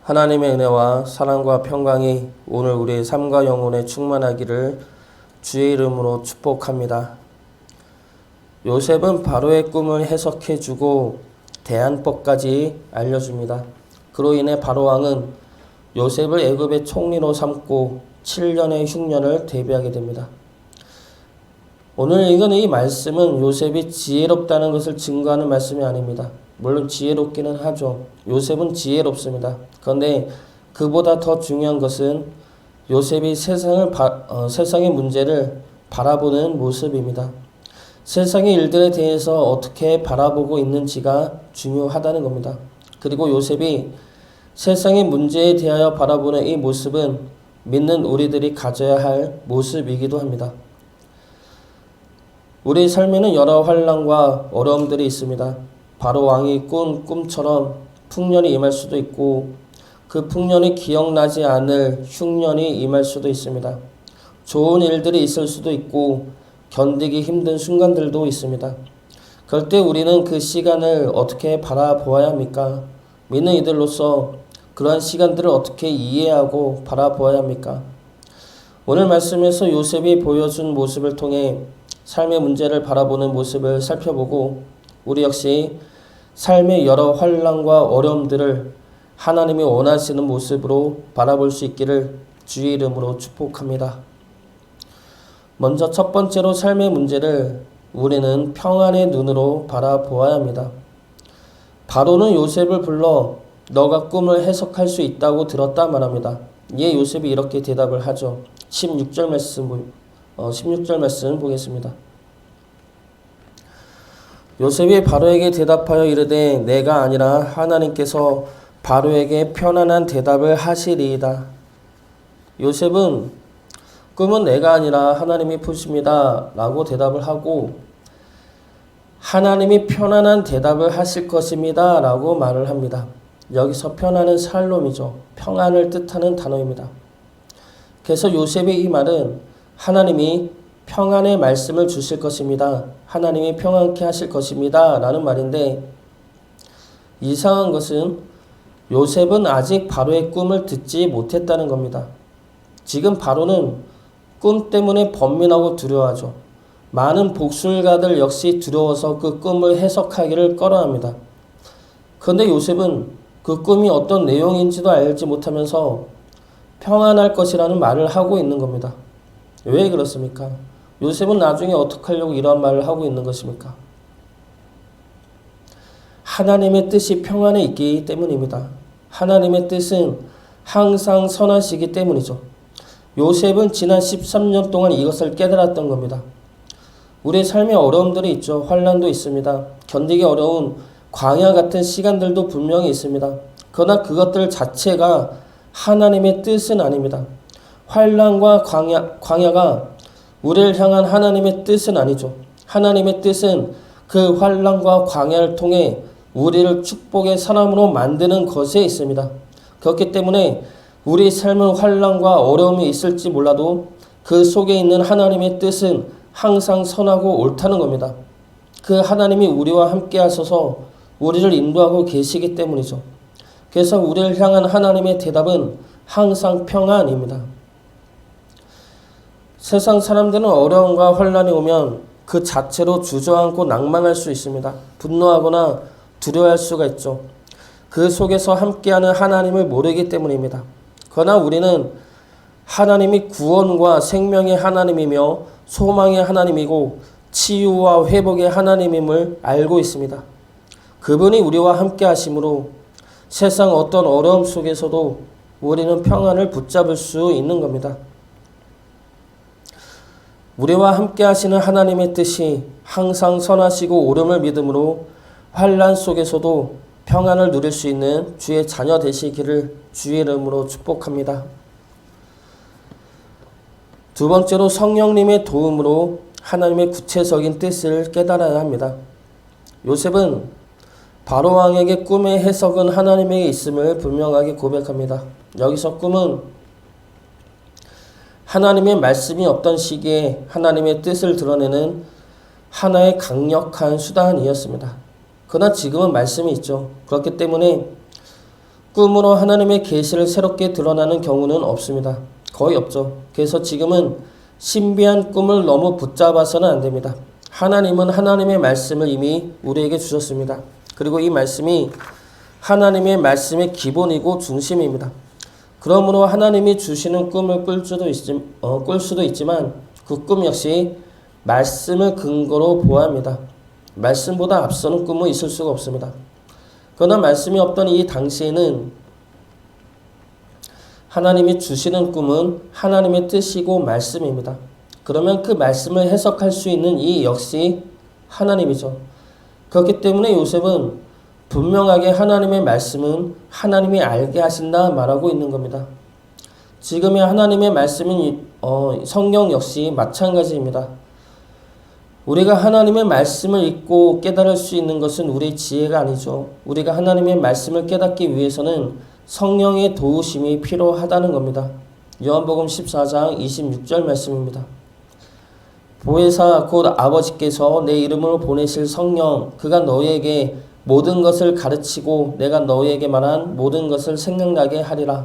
하나님의 은혜와 사랑과 평강이 오늘 우리의 삶과 영혼에 충만하기를 주의 이름으로 축복합니다. 요셉은 바로의 꿈을 해석해주고 대안법까지 알려줍니다. 그로 인해 바로 왕은 요셉을 애굽의 총리로 삼고 7년의 흉년을 대비하게 됩니다. 오늘 읽은 이 말씀은 요셉이 지혜롭다는 것을 증거하는 말씀이 아닙니다. 물론 지혜롭기는 하죠. 요셉은 지혜롭습니다. 그런데 그보다 더 중요한 것은 요셉이 세상의 문제를 바라보는 모습입니다. 세상의 일들에 대해서 어떻게 바라보고 있는지가 중요하다는 겁니다. 그리고 요셉이 세상의 문제에 대하여 바라보는 이 모습은 믿는 우리들이 가져야 할 모습이기도 합니다. 우리 삶에는 여러 환난과 어려움들이 있습니다. 바로 왕이 꾼 꿈처럼 풍년이 임할 수도 있고 그 풍년이 기억나지 않을 흉년이 임할 수도 있습니다. 좋은 일들이 있을 수도 있고 견디기 힘든 순간들도 있습니다. 그럴 때 우리는 그 시간을 어떻게 바라보아야 합니까? 믿는 이들로서 그러한 시간들을 어떻게 이해하고 바라보아야 합니까? 오늘 말씀에서 요셉이 보여준 모습을 통해 삶의 문제를 바라보는 모습을 살펴보고 우리 역시 삶의 여러 환난과 어려움들을 하나님이 원하시는 모습으로 바라볼 수 있기를 주의 이름으로 축복합니다. 먼저 첫 번째로 삶의 문제를 우리는 평안의 눈으로 바라보아야 합니다. 바로는 요셉을 불러 너가 꿈을 해석할 수 있다고 들었다 말합니다. 이에 요셉이 이렇게 대답을 하죠. 16절 말씀 보겠습니다. 요셉이 바로에게 대답하여 이르되 내가 아니라 하나님께서 바로에게 편안한 대답을 하시리이다. 요셉은 꿈은 내가 아니라 하나님이 푸십니다 라고 대답을 하고 하나님이 편안한 대답을 하실 것입니다 라고 말을 합니다. 여기서 편안은 살롬이죠. 평안을 뜻하는 단어입니다. 그래서 요셉의 이 말은 하나님이 평안의 말씀을 주실 것입니다. 하나님이 평안케 하실 것입니다 라는 말인데 이상한 것은 요셉은 아직 바로의 꿈을 듣지 못했다는 겁니다. 지금 바로는 꿈 때문에 번민하고 두려워하죠. 많은 복술가들 역시 두려워서 그 꿈을 해석하기를 꺼려합니다. 그런데 요셉은 그 꿈이 어떤 내용인지도 알지 못하면서 평안할 것이라는 말을 하고 있는 겁니다. 왜 그렇습니까? 요셉은 나중에 어떻게 하려고 이런 말을 하고 있는 것입니까? 하나님의 뜻이 평안에 있기 때문입니다. 하나님의 뜻은 항상 선하시기 때문이죠. 요셉은 지난 13년 동안 이것을 깨달았던 겁니다. 우리의 삶에 어려움들이 있죠. 환난도 있습니다. 견디기 어려운 광야 같은 시간들도 분명히 있습니다. 그러나 그것들 자체가 하나님의 뜻은 아닙니다. 환난과 광야가 우리를 향한 하나님의 뜻은 아니죠. 하나님의 뜻은 그 환난과 광야를 통해 우리를 축복의 사람으로 만드는 것에 있습니다. 그렇기 때문에 우리 삶은 환난과 어려움이 있을지 몰라도 그 속에 있는 하나님의 뜻은 항상 선하고 옳다는 겁니다. 그 하나님이 우리와 함께 하셔서 우리를 인도하고 계시기 때문이죠. 그래서 우리를 향한 하나님의 대답은 항상 평안입니다. 세상 사람들은 어려움과 환난이 오면 그 자체로 주저앉고 낭망할 수 있습니다. 분노하거나 두려워할 수가 있죠. 그 속에서 함께하는 하나님을 모르기 때문입니다. 그러나 우리는 하나님이 구원과 생명의 하나님이며 소망의 하나님이고 치유와 회복의 하나님임을 알고 있습니다. 그분이 우리와 함께 하심으로 세상 어떤 어려움 속에서도 우리는 평안을 붙잡을 수 있는 겁니다. 우리와 함께 하시는 하나님의 뜻이 항상 선하시고 옳음을 믿음으로 환난 속에서도 평안을 누릴 수 있는 주의 자녀 되시기를 주의 이름으로 축복합니다. 두 번째로 성령님의 도움으로 하나님의 구체적인 뜻을 깨달아야 합니다. 요셉은 바로 왕에게 꿈의 해석은 하나님에게 있음을 분명하게 고백합니다. 여기서 꿈은 하나님의 말씀이 없던 시기에 하나님의 뜻을 드러내는 하나의 강력한 수단이었습니다. 그러나 지금은 말씀이 있죠. 그렇기 때문에 꿈으로 하나님의 계시를 새롭게 드러나는 경우는 없습니다. 거의 없죠. 그래서 지금은 신비한 꿈을 너무 붙잡아서는 안 됩니다. 하나님은 하나님의 말씀을 이미 우리에게 주셨습니다. 그리고 이 말씀이 하나님의 말씀의 기본이고 중심입니다. 그러므로 하나님이 주시는 꿈을 꿀 수도 있지만 그 꿈 역시 말씀을 근거로 보아야 합니다. 말씀보다 앞서는 꿈은 있을 수가 없습니다. 그러나 말씀이 없던 이 당시에는 하나님이 주시는 꿈은 하나님의 뜻이고 말씀입니다. 그러면 그 말씀을 해석할 수 있는 이 역시 하나님이죠. 그렇기 때문에 요셉은 분명하게 하나님의 말씀은 하나님이 알게 하신다 말하고 있는 겁니다. 지금의 하나님의 말씀인 성경 역시 마찬가지입니다. 우리가 하나님의 말씀을 읽고 깨달을 수 있는 것은 우리의 지혜가 아니죠. 우리가 하나님의 말씀을 깨닫기 위해서는 성령의 도우심이 필요하다는 겁니다. 요한복음 14장 26절 말씀입니다. 보혜사 곧 아버지께서 내 이름으로 보내실 성령 그가 너희에게 모든 것을 가르치고 내가 너희에게 말한 모든 것을 생각나게 하리라.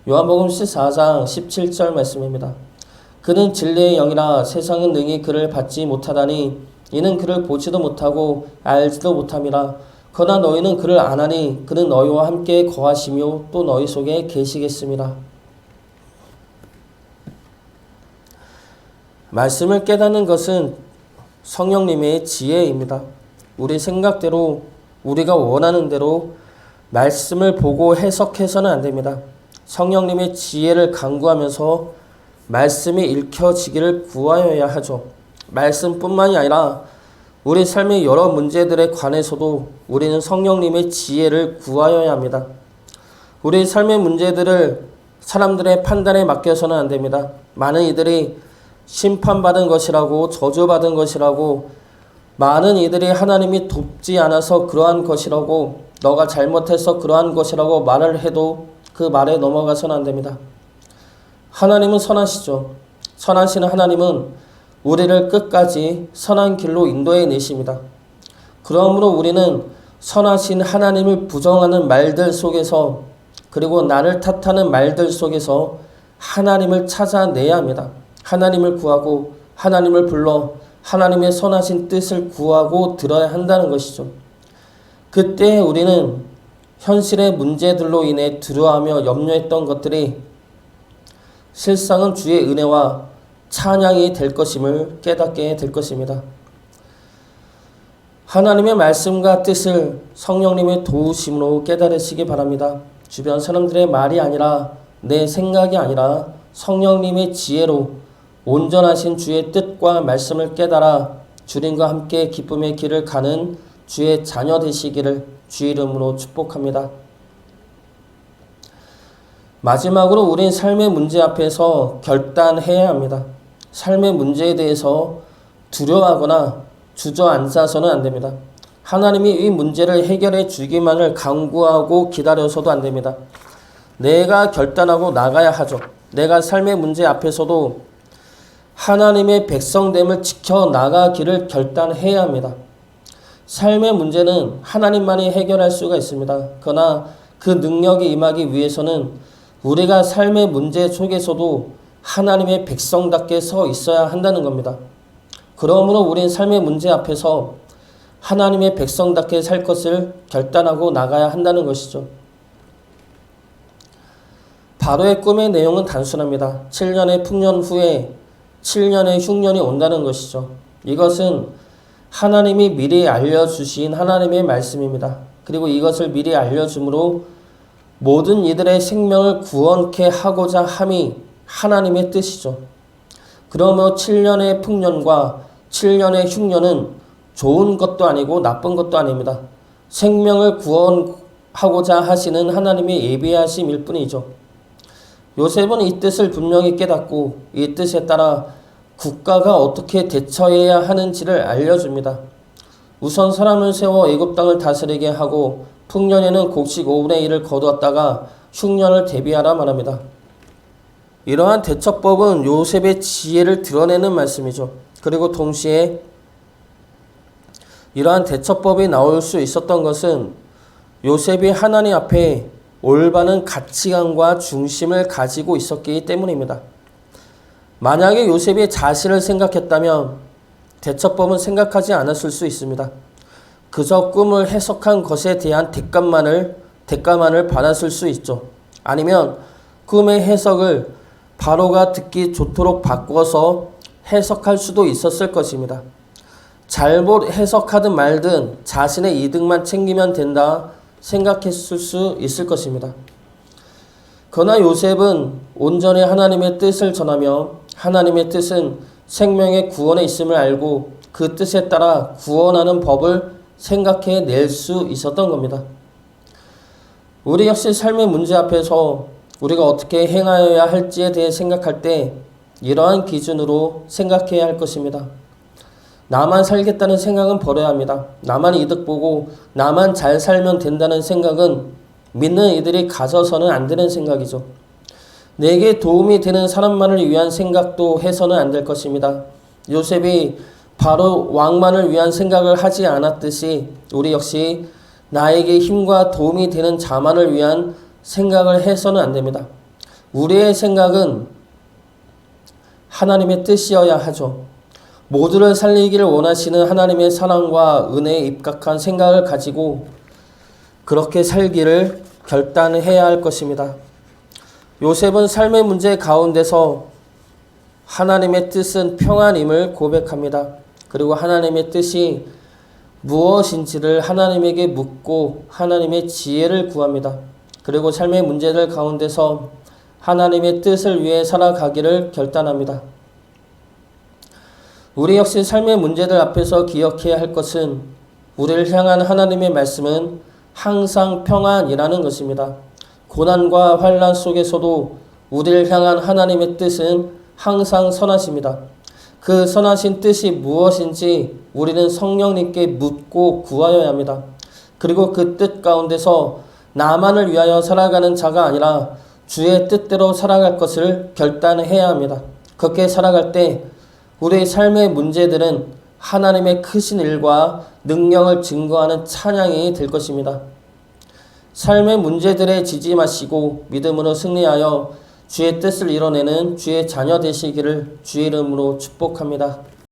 요한복음 14장 17절 말씀입니다. 그는 진리의 영이라 세상은 능히 그를 받지 못하다니 이는 그를 보지도 못하고 알지도 못함이라. 그러나 너희는 그를 아나니 그는 너희와 함께 거하시며 또 너희 속에 계시겠습니다. 말씀을 깨닫는 것은 성령님의 지혜입니다. 우리 생각대로 우리가 원하는 대로 말씀을 보고 해석해서는 안 됩니다. 성령님의 지혜를 간구하면서 말씀이 읽혀지기를 구하여야 하죠. 말씀뿐만이 아니라 우리 삶의 여러 문제들에 관해서도 우리는 성령님의 지혜를 구하여야 합니다. 우리 삶의 문제들을 사람들의 판단에 맡겨서는 안 됩니다. 많은 이들이 심판받은 것이라고 저주받은 것이라고 많은 이들이 하나님이 돕지 않아서 그러한 것이라고 너가 잘못해서 그러한 것이라고 말을 해도 그 말에 넘어가서는 안 됩니다. 하나님은 선하시죠. 선하신 하나님은 우리를 끝까지 선한 길로 인도해 내십니다. 그러므로 우리는 선하신 하나님을 부정하는 말들 속에서 그리고 나를 탓하는 말들 속에서 하나님을 찾아내야 합니다. 하나님을 구하고 하나님을 불러 하나님의 선하신 뜻을 구하고 들어야 한다는 것이죠. 그때 우리는 현실의 문제들로 인해 두려워하며 염려했던 것들이 실상은 주의 은혜와 찬양이 될 것임을 깨닫게 될 것입니다. 하나님의 말씀과 뜻을 성령님의 도우심으로 깨달으시기 바랍니다. 주변 사람들의 말이 아니라 내 생각이 아니라 성령님의 지혜로 온전하신 주의 뜻과 말씀을 깨달아 주님과 함께 기쁨의 길을 가는 주의 자녀 되시기를 주 이름으로 축복합니다. 마지막으로 우린 삶의 문제 앞에서 결단해야 합니다. 삶의 문제에 대해서 두려워하거나 주저앉아서는 안 됩니다. 하나님이 이 문제를 해결해 주기만을 간구하고 기다려서도 안 됩니다. 내가 결단하고 나가야 하죠. 내가 삶의 문제 앞에서도 하나님의 백성됨을 지켜나가기를 결단해야 합니다. 삶의 문제는 하나님만이 해결할 수가 있습니다. 그러나 그 능력이 임하기 위해서는 우리가 삶의 문제 속에서도 하나님의 백성답게 서 있어야 한다는 겁니다. 그러므로 우린 삶의 문제 앞에서 하나님의 백성답게 살 것을 결단하고 나가야 한다는 것이죠. 바로의 꿈의 내용은 단순합니다. 7년의 풍년 후에 7년의 흉년이 온다는 것이죠. 이것은 하나님이 미리 알려주신 하나님의 말씀입니다. 그리고 이것을 미리 알려줌으로 모든 이들의 생명을 구원케 하고자 함이 하나님의 뜻이죠. 그러므로 7년의 풍년과 7년의 흉년은 좋은 것도 아니고 나쁜 것도 아닙니다. 생명을 구원하고자 하시는 하나님의 예비하심일 뿐이죠. 요셉은 이 뜻을 분명히 깨닫고 이 뜻에 따라 국가가 어떻게 대처해야 하는지를 알려줍니다. 우선 사람을 세워 애굽 땅을 다스리게 하고 풍년에는 곡식 5분의 1을 거두었다가 흉년을 대비하라 말합니다. 이러한 대처법은 요셉의 지혜를 드러내는 말씀이죠. 그리고 동시에 이러한 대처법이 나올 수 있었던 것은 요셉이 하나님 앞에 올바른 가치관과 중심을 가지고 있었기 때문입니다. 만약에 요셉이 자신을 생각했다면 대처법은 생각하지 않았을 수 있습니다. 그저 꿈을 해석한 것에 대한 대가만을 받았을 수 있죠. 아니면 꿈의 해석을 바로가 듣기 좋도록 바꿔서 해석할 수도 있었을 것입니다. 잘못 해석하든 말든 자신의 이득만 챙기면 된다 생각했을 수 있을 것입니다. 그러나 요셉은 온전히 하나님의 뜻을 전하며 하나님의 뜻은 생명의 구원에 있음을 알고 그 뜻에 따라 구원하는 법을 생각해 낼 수 있었던 겁니다. 우리 역시 삶의 문제 앞에서 우리가 어떻게 행하여야 할지에 대해 생각할 때 이러한 기준으로 생각해야 할 것입니다. 나만 살겠다는 생각은 버려야 합니다. 나만 이득 보고 나만 잘 살면 된다는 생각은 믿는 이들이 가져서는 안 되는 생각이죠. 내게 도움이 되는 사람만을 위한 생각도 해서는 안 될 것입니다. 요셉이 바로 왕만을 위한 생각을 하지 않았듯이 우리 역시 나에게 힘과 도움이 되는 자만을 위한 생각을 해서는 안 됩니다. 우리의 생각은 하나님의 뜻이어야 하죠. 모두를 살리기를 원하시는 하나님의 사랑과 은혜에 입각한 생각을 가지고 그렇게 살기를 결단해야 할 것입니다. 요셉은 삶의 문제 가운데서 하나님의 뜻은 평안임을 고백합니다. 그리고 하나님의 뜻이 무엇인지를 하나님에게 묻고 하나님의 지혜를 구합니다. 그리고 삶의 문제들 가운데서 하나님의 뜻을 위해 살아가기를 결단합니다. 우리 역시 삶의 문제들 앞에서 기억해야 할 것은 우리를 향한 하나님의 말씀은 항상 평안이라는 것입니다. 고난과 환난 속에서도 우리를 향한 하나님의 뜻은 항상 선하십니다. 그 선하신 뜻이 무엇인지 우리는 성령님께 묻고 구하여야 합니다. 그리고 그 뜻 가운데서 나만을 위하여 살아가는 자가 아니라 주의 뜻대로 살아갈 것을 결단해야 합니다. 그렇게 살아갈 때 우리의 삶의 문제들은 하나님의 크신 일과 능력을 증거하는 찬양이 될 것입니다. 삶의 문제들에 지지 마시고 믿음으로 승리하여 주의 뜻을 이뤄내는 주의 자녀 되시기를 주의 이름으로 축복합니다.